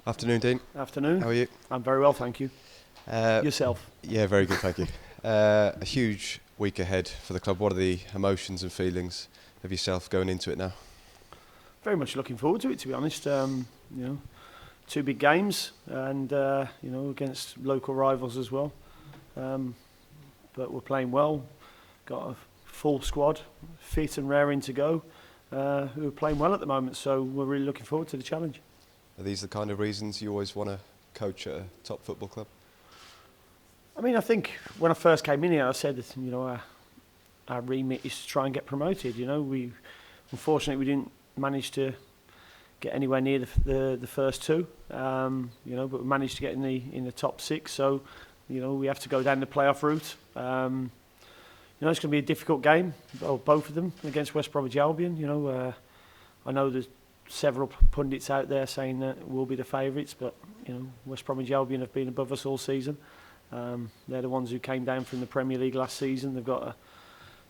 Afternoon, Dean. Afternoon. How are you? I'm very well, thank you. Yourself? Yeah, very good, thank you. A huge week ahead for the club. What are the emotions and feelings of yourself going into it now? Very much looking forward to it, to be honest. Two big games and, against local rivals as well. But we're playing well. Got a full squad, fit and raring to go, who are playing well at the moment. So we're really looking forward to the challenge. Are these the kind of reasons you always want to coach at a top football club? I mean, I think when I first came in here, I said that, our remit is to try and get promoted. Unfortunately, we didn't manage to get anywhere near the first two. But we managed to get in the top six. So, we have to go down the playoff route. It's going to be a difficult game, both of them against West Bromwich Albion. I know there's several pundits out there saying that we'll be the favourites, but West Bromwich Albion have been above us all season. They're the ones who came down from the Premier League last season. They've got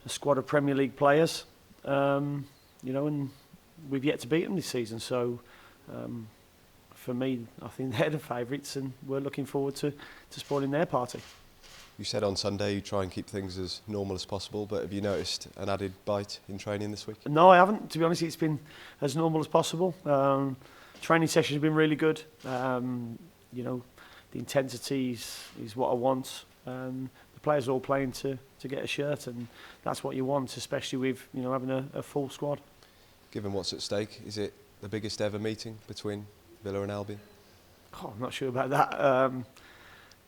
a squad of Premier League players, and we've yet to beat them this season. So, for me, I think they're the favourites, and we're looking forward to spoiling their party. You said on Sunday you try and keep things as normal as possible, but have you noticed an added bite in training this week? No, I haven't. To be honest, it's been as normal as possible. Training sessions have been really good. The intensity is what I want. The players are all playing to get a shirt, and that's what you want, especially with having a full squad. Given what's at stake, is it the biggest ever meeting between Villa and Albion? I'm not sure about that. I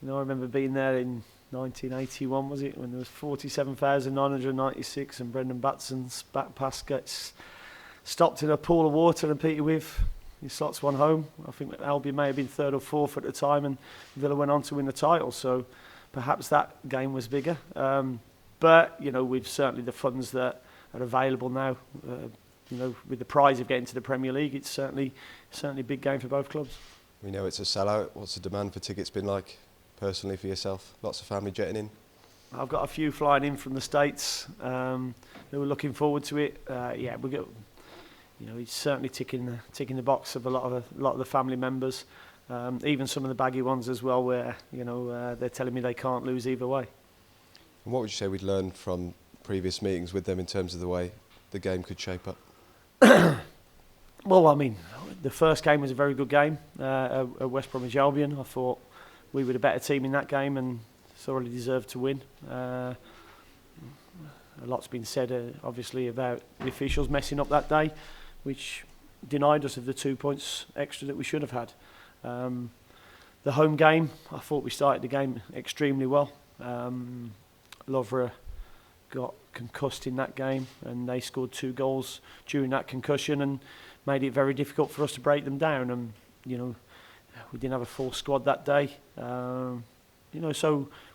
remember being there in 1981, was it, when there was 47,996 and Brendan Batson's back pass gets stopped in a pool of water and Peter With he slots one home. I think Albion may have been third or fourth at the time, and Villa went on to win the title, so perhaps that game was bigger. But with certainly the funds that are available now, with the prize of getting to the Premier League, it's certainly a big game for both clubs. We know it's a sellout. What's the demand for tickets been like personally for yourself? Lots of family jetting in? I've got a few flying in from the States who are looking forward to it. We got, it's certainly ticking the box of a lot of the family members, even some of the baggy ones as well, where they're telling me they can't lose either way. And what would you say we'd learned from previous meetings with them in terms of the way the game could shape up? Well, I mean, the first game was a very good game at West Bromwich Albion. I thought we were the better team in that game and thoroughly deserved to win. A lot's been said, obviously, about the officials messing up that day, which denied us of the 2 points extra that we should have had. The home game, I thought we started the game extremely well. Lovera got concussed in that game, and they scored 2 goals during that concussion and made it very difficult for us to break them down. And we didn't have a full squad that day. So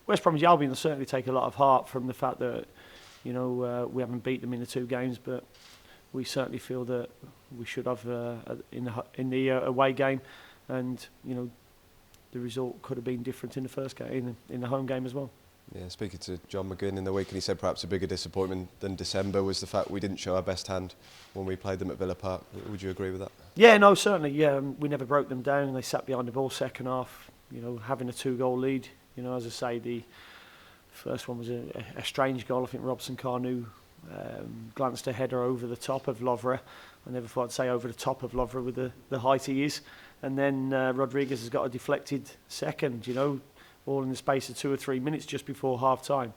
West Bromwich Albion will certainly take a lot of heart from the fact that we haven't beat them in the 2 games, but we certainly feel that we should have in the away game, and the result could have been different in the first game, in the home game as well. Yeah, speaking to John McGinn in the week, and he said perhaps a bigger disappointment than December was the fact we didn't show our best hand when we played them at Villa Park. Would you agree with that? Yeah, no, certainly. Yeah, we never broke them down. They sat behind the ball second half. Having a 2-goal lead. As I say, the first one was a strange goal. I think Robson Carnu glanced a header over the top of Lovera. I never thought I'd say over the top of Lovera with the height he is. And then Rodriguez has got a deflected second. All in the space of 2 or 3 minutes just before half-time.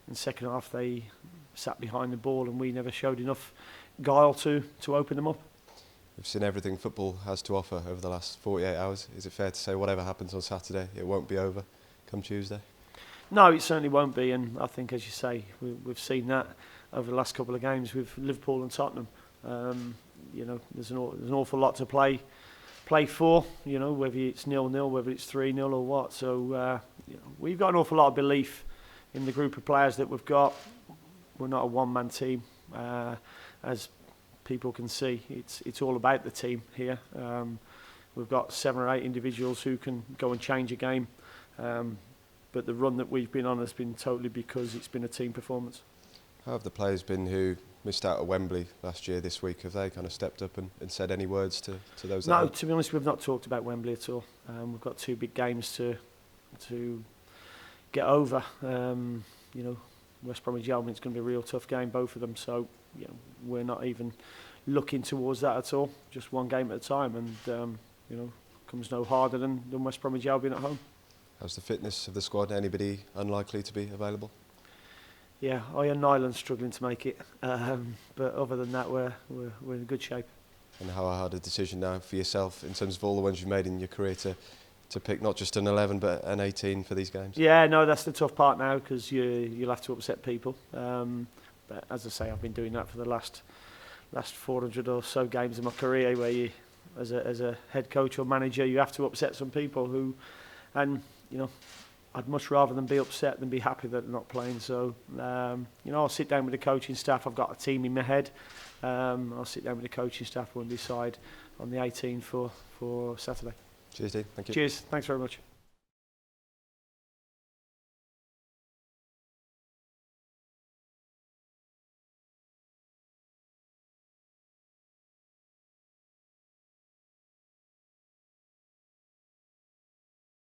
In the second half, they sat behind the ball and we never showed enough guile to open them up. We've seen everything football has to offer over the last 48 hours. Is it fair to say whatever happens on Saturday, it won't be over come Tuesday? No, it certainly won't be. And I think, as you say, we've seen that over the last couple of games with Liverpool and Tottenham. There's an awful lot to play for, whether it's 0-0, whether it's 3-0 or what. So we've got an awful lot of belief in the group of players that we've got. We're not a one-man team, as people can see. It's all about the team here. We've got 7 or 8 individuals who can go and change a game. But the run that we've been on has been totally because it's been a team performance. How have the players been who missed out at Wembley last year. This week, have they kind of stepped up and said any words to those? No, that to be honest, we've not talked about Wembley at all. We've got 2 big games to get over. You know, West Bromwich Albion, it's going to be a real tough game, both of them. So, you know, we're not even looking towards that at all. Just one game at a time, and you know, comes no harder than West Bromwich Albion at home. How's the fitness of the squad? Anybody unlikely to be available? Yeah, Ian Nyland's struggling to make it, but other than that, we're in good shape. And how hard a decision now for yourself in terms of all the ones you've made in your career to pick not just an 11 but an 18 for these games? Yeah, no, that's the tough part now, because you'll have to upset people. But as I say, I've been doing that for the last 400 or so games in my career, where you, as a head coach or manager, you have to upset some people who, and you know, I'd much rather than be upset than be happy that they're not playing. So, you know, I'll sit down with the coaching staff. I've got a team in my head. I'll sit down with the coaching staff and decide on the 18th for Saturday. Cheers, Dean. Thank you. Cheers. Thanks very much.